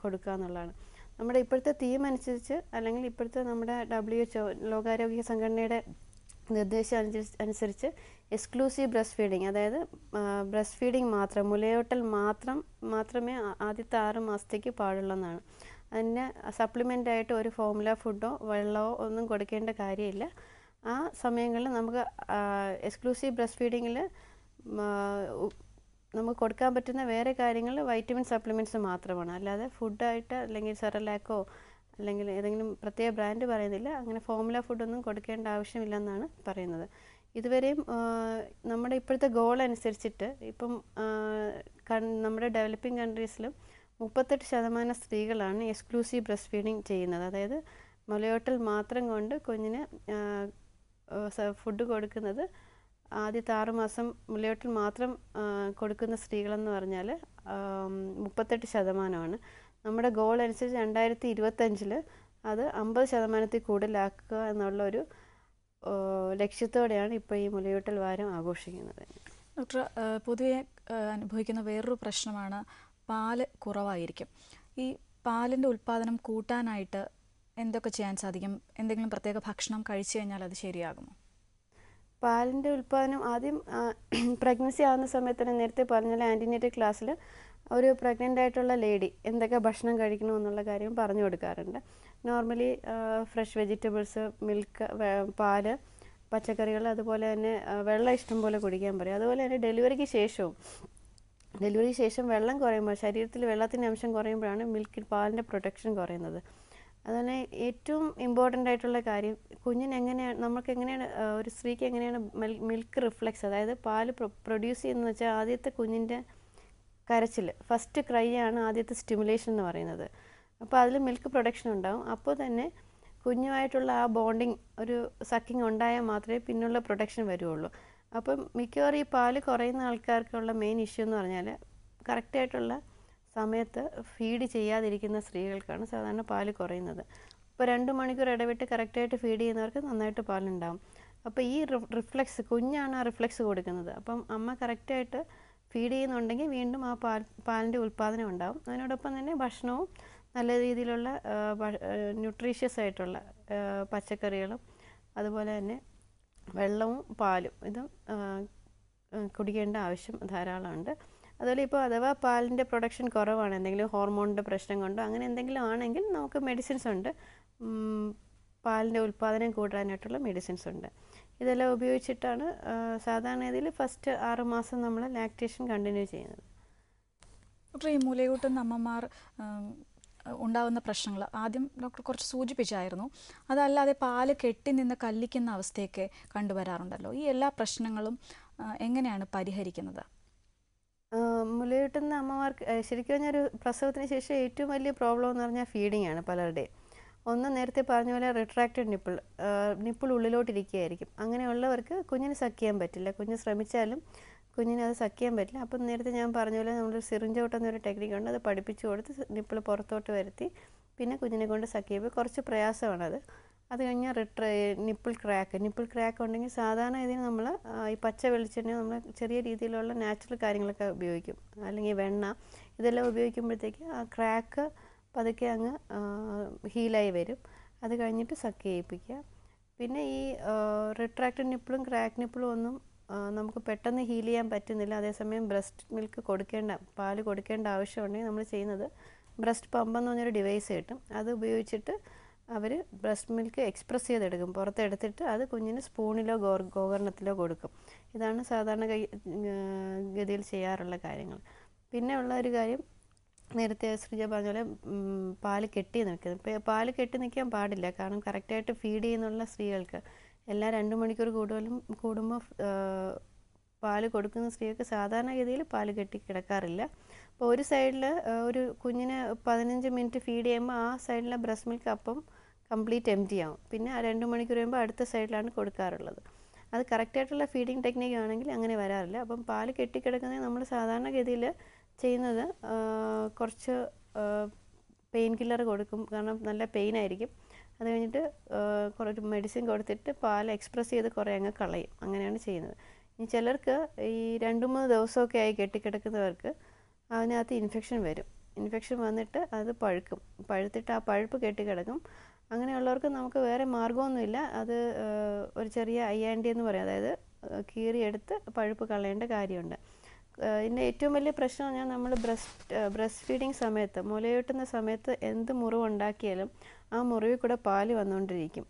കൊടുക്കുക എന്നുള്ളതാണ്. നമ്മുടെ ഇപ്പോഴത്തെ തീം അനുസരിച്ച്, അല്ലെങ്കിൽ ഇപ്പോഴത്തെ നമ്മുടെ WHO ലോകാരോഗ്യ സംഘടനയുടെ നിർദ്ദേശം അനുസരിച്ച് എക്സ്ക്ലൂസീവ് ബ്രസ്റ്റ് ഫീഡിങ്, അതായത് ബ്രസ്റ്റ് ഫീഡിങ് മാത്രം, മുലയൂട്ടൽ മാത്രമേ ആദ്യത്തെ 6 മാസത്തേക്ക് പാടുള്ളൂ. അതിന് സപ്ലിമെൻ്റായിട്ട് ഒരു ഫോർമുല ഫുഡോ വെള്ളമോ ഒന്നും കൊടുക്കേണ്ട കാര്യമില്ല. ആ സമയങ്ങളിൽ നമുക്ക് എക്സ്ക്ലൂസീവ് ബ്രസ്റ്റ് ഫീഡിങ്ങിൽ നമുക്ക് കൊടുക്കാൻ പറ്റുന്ന വേറെ കാര്യങ്ങൾ വൈറ്റമിൻ സപ്ലിമെൻറ്റ്സ് മാത്രമാണ്. അല്ലാതെ ഫുഡായിട്ട് അല്ലെങ്കിൽ സെറലാക്കോ അല്ലെങ്കിൽ ഏതെങ്കിലും പ്രത്യേക ബ്രാൻഡ് പറയുന്നില്ല, അങ്ങനെ ഫോർമുല ഫുഡൊന്നും കൊടുക്കേണ്ട ആവശ്യമില്ലെന്നാണ് പറയുന്നത്. ഇതുവരെയും നമ്മുടെ ഇപ്പോഴത്തെ ഗോൾ അനുസരിച്ചിട്ട് ഇപ്പം നമ്മുടെ ഡെവലപ്പിംഗ് കൺട്രീസിലും 38% സ്ത്രീകളാണ് എക്സ്ക്ലൂസീവ് ബ്രസ്റ്റ് ഫീഡിങ് ചെയ്യുന്നത്. അതായത് മുലയൂട്ടൽ മാത്രം കൊണ്ട് കുഞ്ഞിന് ഫുഡ് കൊടുക്കുന്നത് ആദ്യത്തെ 6 മാസം മുലയൂട്ടൽ മാത്രം കൊടുക്കുന്ന സ്ത്രീകളെന്ന് പറഞ്ഞാൽ 38%. നമ്മുടെ ഗോൾ അനുസരിച്ച് 2025 അത് 50% കൂടുതലാക്കുക എന്നുള്ളൊരു ലക്ഷ്യത്തോടെയാണ് ഇപ്പോൾ ഈ മുലയൂട്ടൽ വാരം ആഘോഷിക്കുന്നത്. ഡോക്ടർ, പൊതുവെ അനുഭവിക്കുന്ന വേറൊരു പ്രശ്നമാണ് പാല് കുറവായിരിക്കും. ഈ പാലിൻ്റെ ഉൽപ്പാദനം കൂട്ടാനായിട്ട് എന്തൊക്കെ ചെയ്യാൻ സാധിക്കും? എന്തെങ്കിലും പ്രത്യേക ഭക്ഷണം കഴിച്ചു കഴിഞ്ഞാൽ അത് ശരിയാകുമോ? പാലിൻ്റെ ഉൽപ്പാദനം ആദ്യം പ്രഗ്നൻസി ആകുന്ന സമയത്ത് തന്നെ, നേരത്തെ പറഞ്ഞാൽ ആൻറ്റിനേറ്റൽ ക്ലാസ്സിൽ ഒരു പ്രഗ്നൻ്റ് ആയിട്ടുള്ള ലേഡി എന്തൊക്കെ ഭക്ഷണം കഴിക്കണമെന്നുള്ള കാര്യം പറഞ്ഞു കൊടുക്കാറുണ്ട്. നോർമലി ഫ്രഷ് വെജിറ്റബിൾസ്, മിൽക്ക്, പാല്, പച്ചക്കറികൾ, അതുപോലെ തന്നെ വെള്ളം ഇഷ്ടം പോലെ കുടിക്കാൻ പറയും. അതുപോലെ തന്നെ ഡെലിവറിക്ക് ശേഷം വെള്ളം കുറയുമ്പോൾ, ശരീരത്തിൽ വെള്ളത്തിൻ്റെ അംശം കുറയുമ്പോഴാണ് പാലിൻ്റെ പ്രൊട്ടക്ഷൻ കുറയുന്നത്. അതുപോലെ ഏറ്റവും ഇമ്പോർട്ടൻ്റ് ആയിട്ടുള്ള കാര്യം, കുഞ്ഞിന് എങ്ങനെയാണ് ഒരു സ്ത്രീക്ക് എങ്ങനെയാണ് മിൽക്ക് റിഫ്ലെക്സ്, അതായത് പാല് പ്രൊഡ്യൂസ് ചെയ്യുന്നതെന്ന് വെച്ചാൽ ആദ്യത്തെ കുഞ്ഞിൻ്റെ കരച്ചിൽ, ഫസ്റ്റ് ക്രൈ ആണ് ആദ്യത്തെ സ്റ്റിമുലേഷൻ എന്ന് പറയുന്നത്. അപ്പോൾ അതിൽ മിൽക്ക് പ്രൊഡക്ഷൻ ഉണ്ടാകും. അപ്പോൾ തന്നെ കുഞ്ഞുമായിട്ടുള്ള ആ ബോണ്ടിങ്, ഒരു സക്കിങ് ഉണ്ടായാൽ മാത്രമേ പിന്നുള്ള പ്രൊഡക്ഷൻ വരുള്ളൂ. അപ്പം മിക്കവാറും ഈ പാല് കുറയുന്ന ആൾക്കാർക്കുള്ള മെയിൻ ഇഷ്യൂ എന്ന് പറഞ്ഞാൽ കറക്റ്റായിട്ടുള്ള സമയത്ത് ഫീഡ് ചെയ്യാതിരിക്കുന്ന സ്ത്രീകൾക്കാണ് സാധാരണ പാല് കുറയുന്നത്. ഇപ്പോൾ 2 മണിക്കൂർ ഇടവിട്ട് കറക്റ്റായിട്ട് ഫീഡ് ചെയ്യുന്നവർക്ക് നന്നായിട്ട് പാലുണ്ടാകും. അപ്പോൾ ഈ റിഫ്ലെക്സ്, കുഞ്ഞാണ് ആ റിഫ്ലെക്സ് കൊടുക്കുന്നത്. അപ്പം അമ്മ കറക്റ്റായിട്ട് ഫീഡ് ചെയ്യുന്നുണ്ടെങ്കിൽ വീണ്ടും ആ പാലിൻ്റെ ഉൽപ്പാദനം ഉണ്ടാകും. അതിനോടൊപ്പം തന്നെ ഭക്ഷണവും നല്ല രീതിയിലുള്ള ന്യൂട്രീഷ്യസ് ആയിട്ടുള്ള പച്ചക്കറികളും അതുപോലെ തന്നെ വെള്ളവും പാലും ഇതും കുടിക്കേണ്ട ആവശ്യം ധാരാളമുണ്ട്. അതുപോലെ ഇപ്പോൾ അഥവാ പാലിൻ്റെ പ്രൊഡക്ഷൻ കുറവാണ്, എന്തെങ്കിലും ഹോർമോണിൻ്റെ പ്രശ്നം കൊണ്ടോ അങ്ങനെ എന്തെങ്കിലും ആണെങ്കിൽ നമുക്ക് മെഡിസിൻസ് ഉണ്ട്, പാലിൻ്റെ ഉൽപ്പാദനം കൂട്ടാനായിട്ടുള്ള മെഡിസിൻസ് ഉണ്ട്. ഇതെല്ലാം ഉപയോഗിച്ചിട്ടാണ് സാധാരണ ഇതിൽ ഫസ്റ്റ് 6 മാസം നമ്മൾ ലാക്ടേഷൻ കണ്ടിന്യൂ ചെയ്യുന്നത്. ഡോക്ടർ, ഈ മുലയൂട്ടുന്ന അമ്മമാർ ഉണ്ടാകുന്ന പ്രശ്നങ്ങൾ ആദ്യം ഡോക്ടർ കുറച്ച് സൂചിപ്പിച്ചായിരുന്നു. അതല്ലാതെ പാല് കെട്ടി നിന്ന് കല്ലിക്കുന്ന അവസ്ഥയൊക്കെ കണ്ടുവരാറുണ്ടല്ലോ. ഈ എല്ലാ പ്രശ്നങ്ങളും എങ്ങനെയാണ് പരിഹരിക്കുന്നത്? മുലയൂട്ടുന്ന അമ്മമാർക്ക് ശരിക്കും പറഞ്ഞാൽ ഒരു പ്രസവത്തിന് ശേഷം ഏറ്റവും വലിയ പ്രോബ്ലം എന്ന് പറഞ്ഞാൽ ഫീഡിങ് ആണ് പലരുടെയും. ഒന്ന് നേരത്തെ പറഞ്ഞ പോലെ റിട്രാക്റ്റഡ് നിപ്പിൾ ഉള്ളിലോട്ടിരിക്കുകയായിരിക്കും. അങ്ങനെയുള്ളവർക്ക് കുഞ്ഞിന് സക്ക് ചെയ്യാൻ പറ്റില്ല. കുഞ്ഞ് ശ്രമിച്ചാലും കുഞ്ഞിന് അത് സക്ക് ചെയ്യാൻ പറ്റില്ല. അപ്പം നേരത്തെ ഞാൻ പറഞ്ഞ പോലെ നമ്മളൊരു സിറിഞ്ച് ഔട്ട് എന്നൊരു ടെക്നിക്കുണ്ട്. അത് പഠിപ്പിച്ചു കൊടുത്ത് നിപ്പിൾ പുറത്തോട്ട് വരുത്തി പിന്നെ കുഞ്ഞിനെ കൊണ്ട് സക്ക് ചെയ്യുമ്പോൾ കുറച്ച് പ്രയാസമാണത്. അത് കഴിഞ്ഞാൽ നിപ്പിൾ ക്രാക്ക് ഉണ്ടെങ്കിൽ സാധാരണ ഇതിന് നമ്മൾ ഈ പച്ച വെളിച്ചെണ്ണ നമ്മൾ ചെറിയ രീതിയിലുള്ള നാച്ചുറൽ കാര്യങ്ങളൊക്കെ ഉപയോഗിക്കും, അല്ലെങ്കിൽ വെണ്ണ, ഇതെല്ലാം ഉപയോഗിക്കുമ്പോഴത്തേക്ക് ആ ക്രാക്ക് പതുക്കെ അങ്ങ് ഹീലായി വരും. അത് കഴിഞ്ഞിട്ട് സക്ക് ചെയ്യിപ്പിക്കുക. പിന്നെ ഈ റിട്രാക്റ്റഡ് നിപ്പിളും ക്രാക്ക് നിപ്പിളും ഒന്നും നമുക്ക് പെട്ടെന്ന് ഹീൽ ചെയ്യാൻ പറ്റുന്നില്ല. അതേസമയം ബ്രസ്റ്റ് മിൽക്ക് പാല് കൊടുക്കേണ്ട ആവശ്യമുണ്ടെങ്കിൽ നമ്മൾ ചെയ്യുന്നത് ബ്രസ്റ്റ് പമ്പ് എന്ന് പറഞ്ഞൊരു ഡിവൈസ് കിട്ടും. അത് ഉപയോഗിച്ചിട്ട് അവർ ബ്രസ്റ്റ് മിൽക്ക് എക്സ്പ്രസ് ചെയ്തെടുക്കും, പുറത്തെടുത്തിട്ട് അത് കുഞ്ഞിന് സ്പൂണിലോ ഗോകർണത്തിലോ കൊടുക്കും. ഇതാണ് സാധാരണ ഗതിയിൽ ചെയ്യാറുള്ള കാര്യങ്ങൾ. പിന്നെ ഉള്ള ഒരു കാര്യം, നേരത്തെ ശ്രീജ പറഞ്ഞ പോലെ പാല് കെട്ടി നിൽക്കുന്നത്. ഇപ്പോൾ പാല് കെട്ടി നിൽക്കാൻ പാടില്ല. കാരണം കറക്റ്റായിട്ട് ഫീഡ് ചെയ്യുന്നുള്ള സ്ത്രീകൾക്ക് എല്ലാ 2 മണിക്കൂർ കൂടുമ്പോൾ പാല് കൊടുക്കുന്ന സ്ത്രീകൾക്ക് സാധാരണഗതിയിൽ പാല് കെട്ടി കിടക്കാറില്ല. അപ്പോൾ ഒരു സൈഡിൽ ഒരു കുഞ്ഞിന് 15 മിനിറ്റ് ഫീഡ് ചെയ്യുമ്പോൾ ആ സൈഡിലെ ബ്രസ്റ്റ് മിൽക്ക് അപ്പം കംപ്ലീറ്റ് എംപ്റ്റി ആവും. പിന്നെ 2 മണിക്കൂർ കഴിയുമ്പോൾ അടുത്ത സൈഡിലാണ് കൊടുക്കാറുള്ളത്. അത് കറക്റ്റായിട്ടുള്ള ഫീഡിങ് ടെക്നിക്ക് ആണെങ്കിൽ അങ്ങനെ വരാറില്ല. അപ്പം പാല് കെട്ടിക്കിടക്കുന്നത് നമ്മൾ സാധാരണഗതിയിൽ ചെയ്യുന്നത് കുറച്ച് പെയിൻ കില്ലർ കൊടുക്കും. കാരണം നല്ല പെയിൻ ആയിരിക്കും. അത് കഴിഞ്ഞിട്ട് കുറച്ച് മെഡിസിൻ കൊടുത്തിട്ട് പാൽ എക്സ്പ്രസ് ചെയ്ത് കുറേ അങ്ങ് കളയും. അങ്ങനെയാണ് ചെയ്യുന്നത്. ഇനി ചിലർക്ക് ഈ 2-3 ദിവസമൊക്കെ ആയി കെട്ടിക്കിടക്കുന്നവർക്ക് അതിനകത്ത് ഇൻഫെക്ഷൻ വരും. ഇൻഫെക്ഷൻ വന്നിട്ട് അത് പഴുത്തിട്ട് ആ പഴുപ്പ് കെട്ടിക്കിടക്കും. അങ്ങനെയുള്ളവർക്ക് നമുക്ക് വേറെ മാർഗ്ഗമൊന്നുമില്ല. അത് ഒരു ചെറിയ IND എന്ന് പറയും, അതായത് കീറിയെടുത്ത് പഴുപ്പ് കളയേണ്ട കാര്യമുണ്ട്. ഇതിൻ്റെ ഏറ്റവും വലിയ പ്രശ്നം നമ്മൾ ബ്രസ്റ്റ് ഫീഡിങ് സമയത്ത്, മുലയൂട്ടുന്ന സമയത്ത് എന്ത് മുറിവുണ്ടാക്കിയാലും ആ മുറിവിൽ കൂടെ പാല് വന്നുകൊണ്ടിരിക്കും.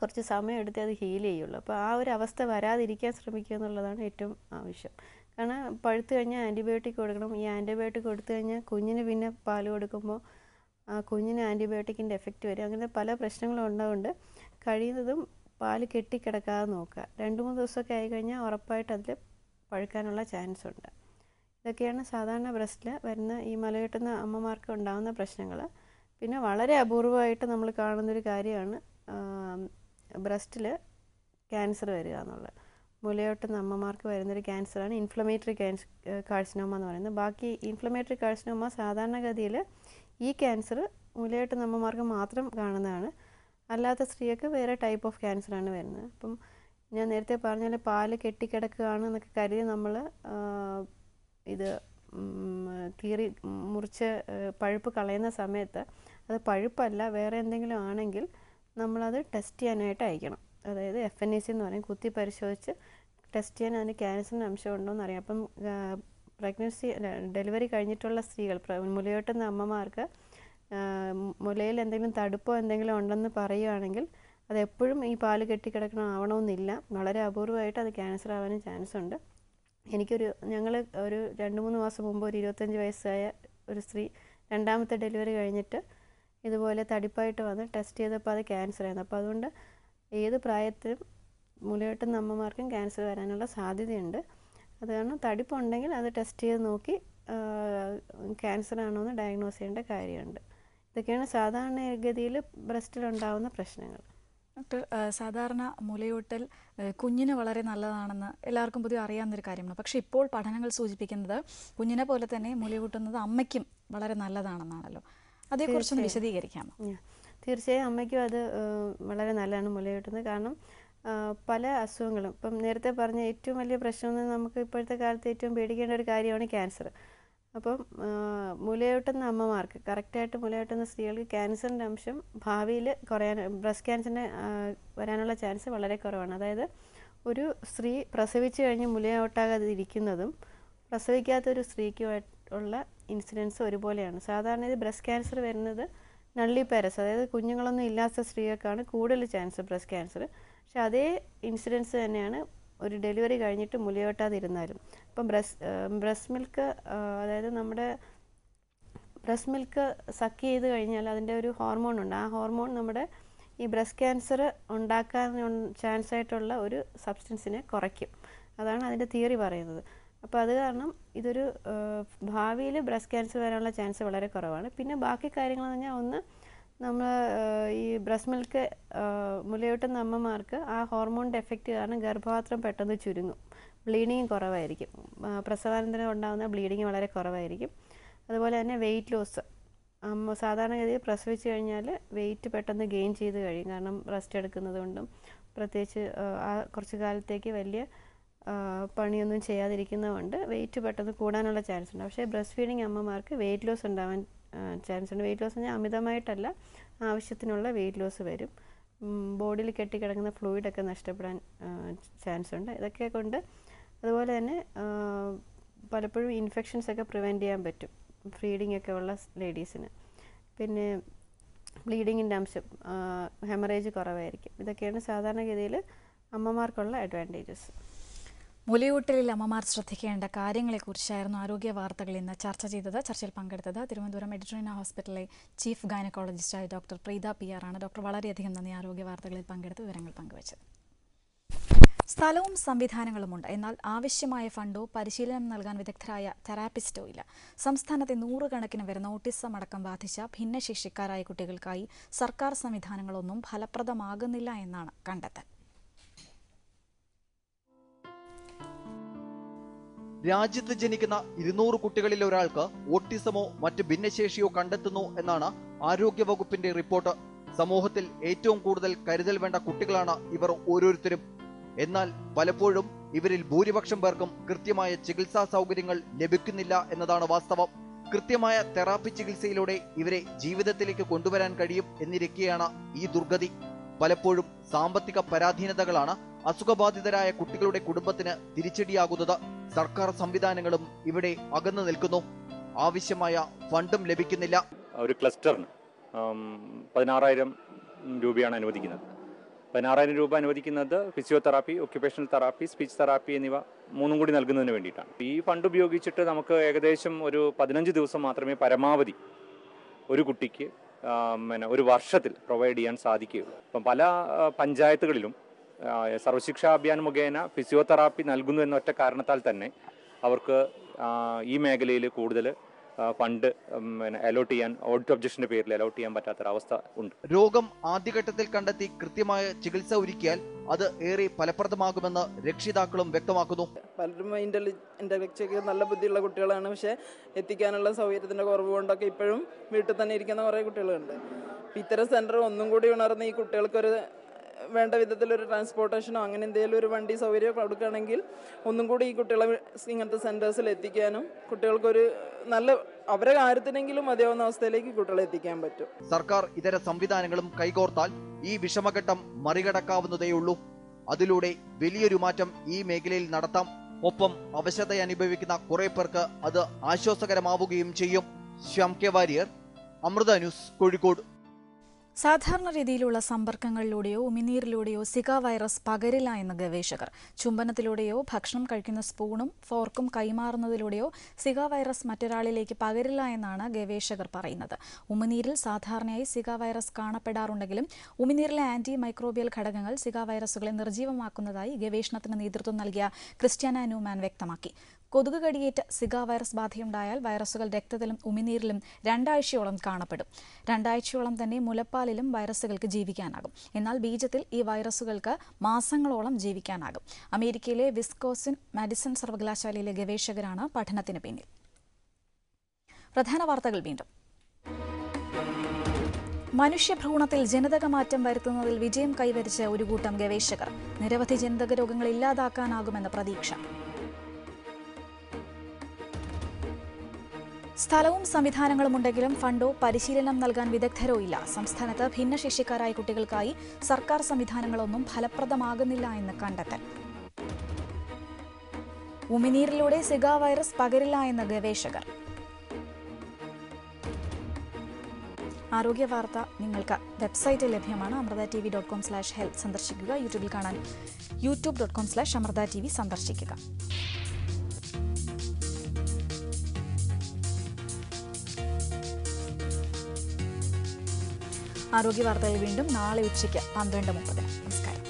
കുറച്ച് സമയം എടുത്തേ അത് ഹീൽ ചെയ്യുള്ളൂ. അപ്പോൾ ആ ഒരു അവസ്ഥ വരാതിരിക്കാൻ ശ്രമിക്കുക എന്നുള്ളതാണ് ഏറ്റവും ആവശ്യം. കാരണം പഴുത്ത് കഴിഞ്ഞാൽ ആൻറ്റിബയോട്ടിക് കൊടുക്കണം. ഈ ആൻറ്റിബയോട്ടിക് കൊടുത്തു കഴിഞ്ഞാൽ കുഞ്ഞിന് പിന്നെ പാല് കൊടുക്കുമ്പോൾ കുഞ്ഞിന് ആൻറ്റിബയോട്ടിക്കിൻ്റെ എഫക്റ്റ് വരും. അങ്ങനെ പല പ്രശ്നങ്ങളും ഉള്ളതുകൊണ്ട് കഴിയുന്നതും പാല് കെട്ടിക്കിടക്കാതെ നോക്കുക. 2-3 ദിവസമൊക്കെ ആയിക്കഴിഞ്ഞാൽ ഉറപ്പായിട്ട് അതിൽ പഴുക്കാനുള്ള ചാൻസ് ഉണ്ട്. ഇതൊക്കെയാണ് സാധാരണ ബ്രസ്റ്റിൽ വരുന്ന ഈ മുലയൂട്ടുന്ന അമ്മമാർക്ക് ഉണ്ടാകുന്ന പ്രശ്നങ്ങൾ. പിന്നെ വളരെ അപൂർവമായിട്ട് നമ്മൾ കാണുന്നൊരു കാര്യമാണ് ബ്രസ്റ്റിൽ ക്യാൻസർ വരിക എന്നുള്ളത്. മുലയൂട്ടുന്ന അമ്മമാർക്ക് വരുന്നൊരു ക്യാൻസറാണ് ഇൻഫ്ലമേറ്ററി കാഴ്സിനോമ എന്ന് പറയുന്നത്. ബാക്കി ഇൻഫ്ലമേറ്ററി കാഴ്സിനോമ സാധാരണഗതിയിൽ ഈ ക്യാൻസർ മുലയൂട്ടുന്ന അമ്മമാർക്ക് മാത്രം കാണുന്നതാണ്. അല്ലാത്ത സ്ത്രീകൾക്ക് വേറെ ടൈപ്പ് ഓഫ് ക്യാൻസറാണ് വരുന്നത്. അപ്പം ഞാൻ നേരത്തെ പറഞ്ഞ പോലെ പാല് കെട്ടിക്കിടക്കുകയാണ് എന്നൊക്കെ കരുതി നമ്മൾ ഇത് മുറിച്ച് പഴുപ്പ് കളയുന്ന സമയത്ത് അത് പഴുപ്പല്ല വേറെ എന്തെങ്കിലും ആണെങ്കിൽ നമ്മളത് ടെസ്റ്റ് ചെയ്യാനായിട്ട് അയക്കണം. അതായത് FNAC എന്ന് പറയും, കുത്തി പരിശോധിച്ച് ടെസ്റ്റ് ചെയ്യാൻ അതിന് ക്യാൻസറിൻ്റെ അംശം ഉണ്ടോ എന്ന് അറിയാം. അപ്പം ഡെലിവറി കഴിഞ്ഞിട്ടുള്ള സ്ത്രീകൾ, മുലയൂട്ടുന്ന അമ്മമാർക്ക് മുലയിൽ എന്തെങ്കിലും തടുപ്പോ എന്തെങ്കിലും ഉണ്ടെന്ന് പറയുകയാണെങ്കിൽ അതെപ്പോഴും ഈ പാല് ആവണമെന്നില്ല. വളരെ അപൂർവമായിട്ട് അത് ക്യാൻസർ ആവാനും ചാൻസ് ഉണ്ട്. ഞങ്ങൾ ഒരു 2-3 മാസം മുമ്പ് ഒരു 25 വയസ്സായ ഒരു സ്ത്രീ 2ാമത്തെ ഡെലിവറി കഴിഞ്ഞിട്ട് ഇതുപോലെ തടിപ്പായിട്ട് വന്ന് ടെസ്റ്റ് ചെയ്തപ്പോൾ അത് ക്യാൻസർ ആയിരുന്നു. അപ്പോൾ അതുകൊണ്ട് ഏത് പ്രായത്തിലും മുലയൂട്ടുന്ന അമ്മമാർക്കും ക്യാൻസർ വരാനുള്ള സാധ്യതയുണ്ട്. അത് കാരണം തടിപ്പുണ്ടെങ്കിൽ അത് ടെസ്റ്റ് ചെയ്ത് നോക്കി ക്യാൻസർ ആണോ എന്ന് ഡയഗ്നോസ് ചെയ്യേണ്ട കാര്യമുണ്ട്. ഇതൊക്കെയാണ് സാധാരണഗതിയിൽ ബ്രസ്റ്റിലുണ്ടാകുന്ന പ്രശ്നങ്ങൾ. ഡോക്ടർ, സാധാരണ മുലയൂട്ടൽ കുഞ്ഞിന് വളരെ നല്ലതാണെന്ന് എല്ലാവർക്കും പൊതുവെ അറിയാവുന്നൊരു കാര്യമാണ്. പക്ഷേ ഇപ്പോൾ പഠനങ്ങൾ സൂചിപ്പിക്കുന്നത് കുഞ്ഞിനെ പോലെ തന്നെ മുലയൂട്ടുന്നത് അമ്മയ്ക്കും വളരെ നല്ലതാണെന്നാണല്ലോ. അതേക്കുറിച്ചൊന്ന് വിശദീകരിക്കാമോ? തീർച്ചയായും അമ്മയ്ക്കും അത് വളരെ നല്ലതാണ് മുലയൂട്ടുന്നത്. കാരണം പല അസുഖങ്ങളും, ഇപ്പം നേരത്തെ പറഞ്ഞ ഏറ്റവും വലിയ പ്രശ്നം നമുക്ക് ഇപ്പോഴത്തെ കാലത്ത് ഏറ്റവും പേടിക്കേണ്ട ഒരു കാര്യമാണ് ക്യാൻസർ. അപ്പം മുലയൂട്ടുന്ന അമ്മമാർക്ക്, കറക്റ്റായിട്ട് മുലയൂട്ടുന്ന സ്ത്രീകൾക്ക് ക്യാൻസറിൻ്റെ അംശം ഭാവിയിൽ ബ്രസ്റ്റ് ക്യാൻസറിന് വരാനുള്ള ചാൻസ് വളരെ കുറവാണ്. അതായത് ഒരു സ്ത്രീ പ്രസവിച്ച് കഴിഞ്ഞ് മുലയൂട്ടാകാതെ ഇരിക്കുന്നതും പ്രസവിക്കാത്തൊരു സ്ത്രീക്കുമായിട്ടുള്ള ഇൻസിഡൻസ് ഒരുപോലെയാണ്. സാധാരണ ഇത് ബ്രസ്റ്റ് ക്യാൻസർ വരുന്നത് നള്ളിപ്പാരസ്, അതായത് കുഞ്ഞുങ്ങളൊന്നും ഇല്ലാത്ത സ്ത്രീകൾക്കാണ് കൂടുതൽ ചാൻസ് ബ്രസ്റ്റ് ക്യാൻസർ. പക്ഷെ അതേ ഇൻസിഡൻസ് തന്നെയാണ് ഒരു ഡെലിവറി കഴിഞ്ഞിട്ട് മുലയൂട്ടാതിരുന്നാലും. ഇപ്പം ബ്രസ്റ്റ് മിൽക്ക്, അതായത് നമ്മുടെ ബ്രസ്റ്റ് മിൽക്ക് സക്ക് ചെയ്ത് കഴിഞ്ഞാൽ അതിൻ്റെ ഒരു ഹോർമോൺ ഉണ്ട്. ആ ഹോർമോൺ നമ്മുടെ ഈ ബ്രസ്റ്റ് ക്യാൻസർ ഉണ്ടാക്കാൻ ചാൻസ് ആയിട്ടുള്ള ഒരു സബ്സ്റ്റൻസിനെ കുറയ്ക്കും. അതാണ് അതിൻ്റെ തിയറി പറയുന്നത്. അപ്പോൾ അത് കാരണം ഇതൊരു ഭാവിയിൽ ബ്രസ്റ്റ് ക്യാൻസർ വരാനുള്ള ചാൻസ് വളരെ കുറവാണ്. പിന്നെ ബാക്കി കാര്യങ്ങളെന്ന് പറഞ്ഞാൽ ഒന്ന് നമ്മൾ ഈ ബ്രസ്റ്റ് മിൽക്ക് മുലയൂട്ടുന്ന അമ്മമാർക്ക് ആ ഹോർമോണിൻ്റെ എഫക്റ്റ് കാരണം ഗർഭപാത്രം പെട്ടെന്ന് ചുരുങ്ങും, ബ്ലീഡിങ് കുറവായിരിക്കും, പ്രസവാനന്തരം ഉണ്ടാകുന്ന ബ്ലീഡിങ് വളരെ കുറവായിരിക്കും. അതുപോലെ തന്നെ വെയിറ്റ് ലോസ്, സാധാരണഗതിയിൽ പ്രസവിച്ച് കഴിഞ്ഞാൽ വെയിറ്റ് പെട്ടെന്ന് ഗെയിൻ ചെയ്ത് കഴിയും, കാരണം റെസ്റ്റ് എടുക്കുന്നത് കൊണ്ടും പ്രത്യേകിച്ച് ആ കുറച്ച് കാലത്തേക്ക് വലിയ പണിയൊന്നും ചെയ്യാതിരിക്കുന്നതുകൊണ്ട് വെയിറ്റ് പെട്ടെന്ന് കൂടാനുള്ള ചാൻസ് ഉണ്ട്. പക്ഷേ ബ്രസ്റ്റ് ഫീഡിങ് അമ്മമാർക്ക് വെയിറ്റ് ലോസ് ഉണ്ടാവാൻ ചാൻസ് ഉണ്ട്. വെയിറ്റ് ലോസ് പറഞ്ഞാൽ അമിതമായിട്ടല്ല, ആവശ്യത്തിനുള്ള വെയിറ്റ് ലോസ് വരും. ബോഡിയിൽ കെട്ടിക്കിടക്കുന്ന ഫ്ലൂയിഡൊക്കെ നഷ്ടപ്പെടാൻ ചാൻസ് ഉണ്ട്. ഇതൊക്കെ കൊണ്ട് അതുപോലെ തന്നെ പലപ്പോഴും ഇൻഫെക്ഷൻസ് ഒക്കെ പ്രിവെൻറ്റ് ചെയ്യാൻ പറ്റും ഫീഡിങ് ഒക്കെ ഉള്ള ലേഡീസിന്. പിന്നെ ബ്ലീഡിങ്ങിൻ്റെ അംശം, ഹെമറേജ് കുറവായിരിക്കും. ഇതൊക്കെയാണ് സാധാരണഗതിയിൽ അമ്മമാർക്കുള്ള അഡ്വാൻറ്റേജസ്. മുലയൂട്ടലിൽ അമ്മമാർ ശ്രദ്ധിക്കേണ്ട കാര്യങ്ങളെക്കുറിച്ചായിരുന്നു ആരോഗ്യ വാർത്തകൾ ഇന്ന് ചർച്ച ചെയ്തത്. ചർച്ചയിൽ പങ്കെടുത്തത് തിരുവനന്തപുരം മെഡിട്രീന ഹോസ്പിറ്റലിലെ ചീഫ് ഗൈനക്കോളജിസ്റ്റായ ഡോക്ടർ പ്രീത PR ആണ്. ഡോക്ടർ വളരെയധികം നന്ദി ആരോഗ്യ വാർത്തകളിൽ പങ്കെടുത്ത് വിവരങ്ങൾ പങ്കുവച്ചത്. സ്ഥലവും സംവിധാനങ്ങളുമുണ്ട്, എന്നാൽ ആവശ്യമായ ഫണ്ടോ പരിശീലനം നൽകാൻ വിദഗ്ധരായ തെറാപ്പിസ്റ്റോ ഇല്ല. സംസ്ഥാനത്തെ 100 കണക്കിന് വരുന്ന ഓട്ടിസം അടക്കം ബാധിച്ച ഭിന്നശേഷിക്കാരായ കുട്ടികൾക്കായി സർക്കാർ സംവിധാനങ്ങളൊന്നും ഫലപ്രദമാകുന്നില്ല എന്നാണ് കണ്ടെത്തൽ. രാജ്യത്ത് ജനിക്കുന്ന 200 കുട്ടികളിൽ ഒരാൾക്ക് ഓട്ടിസമോ മറ്റ് ഭിന്നശേഷിയോ കണ്ടെത്തുന്നു എന്നാണ് ആരോഗ്യവകുപ്പിന്റെ റിപ്പോർട്ട്. സമൂഹത്തിൽ ഏറ്റവും കൂടുതൽ കരുതൽ വേണ്ട കുട്ടികളാണ് ഇവർ ഓരോരുത്തരും. എന്നാൽ പലപ്പോഴും ഇവരിൽ ഭൂരിപക്ഷം പേർക്കും കൃത്യമായ ചികിത്സാ സൗകര്യങ്ങൾ ലഭിക്കുന്നില്ല എന്നതാണ് വാസ്തവം. കൃത്യമായ തെറാപ്പി ചികിത്സയിലൂടെ ഇവരെ ജീവിതത്തിലേക്ക് കൊണ്ടുവരാൻ കഴിയും എന്നിരിക്കെയാണ് ഈ ദുർഗതി. പലപ്പോഴും സാമ്പത്തിക പരാധീനതകളാണ് അസുഖബാധിതരായ കുട്ടികളുടെ കുടുംബത്തിന് തിരിച്ചടിയാകുന്നത്. സർക്കാർ സംവിധാനങ്ങളും ഇവിടെ അകന്നു നിൽക്കുന്നു. ആവശ്യമായ ഫണ്ടും ലഭിക്കുന്നില്ല. ഒരു ക്ലസ്റ്ററിന് 16,000 രൂപയാണ് അനുവദിക്കുന്നത്. 16,000 രൂപ അനുവദിക്കുന്നത് physiotherapy, occupational therapy, speech therapy എന്നിവ 3 കൂടി നൽകുന്നതിന് വേണ്ടിയിട്ടാണ്. ഈ ഫണ്ട് ഉപയോഗിച്ചിട്ട് നമുക്ക് ഏകദേശം ഒരു 15 ദിവസം മാത്രമേ പരമാവധി ഒരു കുട്ടിക്ക് ഒരു വർഷത്തിൽ പ്രൊവൈഡ് ചെയ്യാൻ സാധിക്കുകയുള്ളൂ. അപ്പം പല പഞ്ചായത്തുകളിലും സർവശിക്ഷാ അഭിയാൻ മുഖേന ഫിസിയോതെറാപ്പി നൽകുന്നു എന്ന ഒറ്റ കാരണത്താൽ തന്നെ അവർക്ക് ഈ മേഖലയിൽ കൂടുതൽ ഫണ്ട് അലോട്ട് ചെയ്യാൻ, ഓഡിറ്റ് ഒബ്ജക്ഷന്റെ പേരിൽ അലോട്ട് ചെയ്യാൻ പറ്റാത്തൊരവസ്ഥ ഉണ്ട്. രോഗം ആദ്യഘട്ടത്തിൽ കണ്ടെത്തി കൃത്യമായ ചികിത്സ ഒരുക്കിയാൽ അത് ഏറെ ഫലപ്രദമാകുമെന്ന് രക്ഷിതാക്കളും വ്യക്തമാക്കുന്നു. പലരും ഇന്റലക്ച്വലി നല്ല ബുദ്ധിയുള്ള കുട്ടികളാണ്, പക്ഷെ എത്തിക്കാനുള്ള സൗകര്യത്തിന്റെ കുറവ് കൊണ്ടൊക്കെ ഇപ്പോഴും വീട്ടിൽ തന്നെ ഇരിക്കുന്ന കുറേ കുട്ടികളുണ്ട്. ഇത്തരം സെന്റർ ഒന്നും കൂടി ഉണർന്ന് ഈ കുട്ടികൾക്കൊരു വേണ്ട വിധത്തിലൊരു ട്രാൻസ്പോർട്ടേഷനോ അങ്ങനെ എന്തെങ്കിലും ഒരു വണ്ടി സൗകര്യം കൊടുക്കുകയാണെങ്കിൽ ഒന്നും കൂടി ഈ കുട്ടികളെ ഇങ്ങനത്തെ സെന്റേഴ്സിൽ എത്തിക്കാനും കുട്ടികൾക്കൊരു നല്ല അവരെ കാര്യത്തിനെങ്കിലും മതിയാവുന്ന അവസ്ഥയിലേക്ക് കുട്ടികളെ എത്തിക്കാൻ പറ്റും. സർക്കാർ ഇതര സംവിധാനങ്ങളും കൈകോർത്താൽ ഈ വിഷമഘട്ടം മറികടക്കാവുന്നതേയുള്ളൂ. അതിലൂടെ വലിയൊരു മാറ്റം ഈ മേഖലയിൽ നടത്താം. ഒപ്പം അവശത അനുഭവിക്കുന്ന കുറെ പേർക്ക് അത് ആശ്വാസകരമാവുകയും ചെയ്യും. Shyam K Warrier, Amrita News, Kozhikode. സാധാരണ രീതിയിലുള്ള സമ്പർക്കങ്ങളിലൂടെയോ ഉമിനീരിലൂടെയോ സിക വൈറസ് പകരില്ല എന്ന് ഗവേഷകർ. ചുംബനത്തിലൂടെയോ ഭക്ഷണം കഴിക്കുന്ന സ്പൂണും ഫോർക്കും കൈമാറുന്നതിലൂടെയോ സിക വൈറസ് മറ്റൊരാളിലേക്ക് പകരില്ല എന്നാണ് ഗവേഷകർ പറയുന്നത്. ഉമിനീരിൽ സാധാരണയായി സിക വൈറസ് കാണപ്പെടാറുണ്ടെങ്കിലും ഉമിനീരിലെ ആന്റി മൈക്രോബിയൽ ഘടകങ്ങൾ സിക വൈറസുകളെ നിർജ്ജീവമാക്കുന്നതായി ഗവേഷണത്തിന് നേതൃത്വം നൽകിയ ക്രിസ്റ്റ്യാന ന്യൂമാൻ വ്യക്തമാക്കി. കൊതുക് കടിയേറ്റ് സിക വൈറസ് ബാധയുണ്ടായാൽ വൈറസുകൾ രക്തത്തിലും ഉമിനീരിലും 2 ആഴ്ചയോളം കാണപ്പെടും. 2 ആഴ്ചയോളം തന്നെ മുലപ്പാലിലും വൈറസുകൾക്ക് ജീവിക്കാനാകും. എന്നാൽ ബീജത്തിൽ ഈ വൈറസുകൾക്ക് മാസങ്ങളോളം ജീവിക്കാനാകും. അമേരിക്കയിലെ വിസ്കോസിൻ മാഡിസൺ സർവകലാശാലയിലെ ഗവേഷകരാണ് പഠനത്തിന് പിന്നിൽ. പ്രധാന വാർത്തകൾ വീണ്ടും. മനുഷ്യഭ്രൂണത്തിൽ ജനിതക മാറ്റം വരുത്തുന്നതിൽ വിജയം കൈവരിച്ച ഒരു കൂട്ടം ഗവേഷകർ. നിരവധി ജനിതക രോഗങ്ങൾ ഇല്ലാതാക്കാനാകുമെന്ന പ്രതീക്ഷ. സ്ഥലവും സംവിധാനങ്ങളും ഉണ്ടെങ്കിലും ഫണ്ടോ പരിശീലനം നൽകാൻ വിദഗ്ധരോ ഇല്ല. സംസ്ഥാനത്ത് ഭിന്നശേഷിക്കാരായ കുട്ടികൾക്കായി സർക്കാർ സംവിധാനങ്ങളൊന്നും ഫലപ്രദമാകുന്നില്ല എന്ന് കണ്ടെത്തൽ. ഉമിനീരിലൂടെ സിക വൈറസ് പകരില്ല എന്ന് ഗവേഷകർ. ആരോഗ്യ വാർത്ത നിങ്ങൾക്ക് വെബ്സൈറ്റിൽ ലഭ്യമാണ്. amrthatv.com/health സന്ദർശിക്കുക. യൂട്യൂബിൽ കാണാൻ youtube.com/amrthatv സന്ദർശിക്കുക. ആരോഗ്യ വാർത്തകൾ വീണ്ടും നാളെ ഉച്ചയ്ക്ക് 12:30. നമസ്കാരം.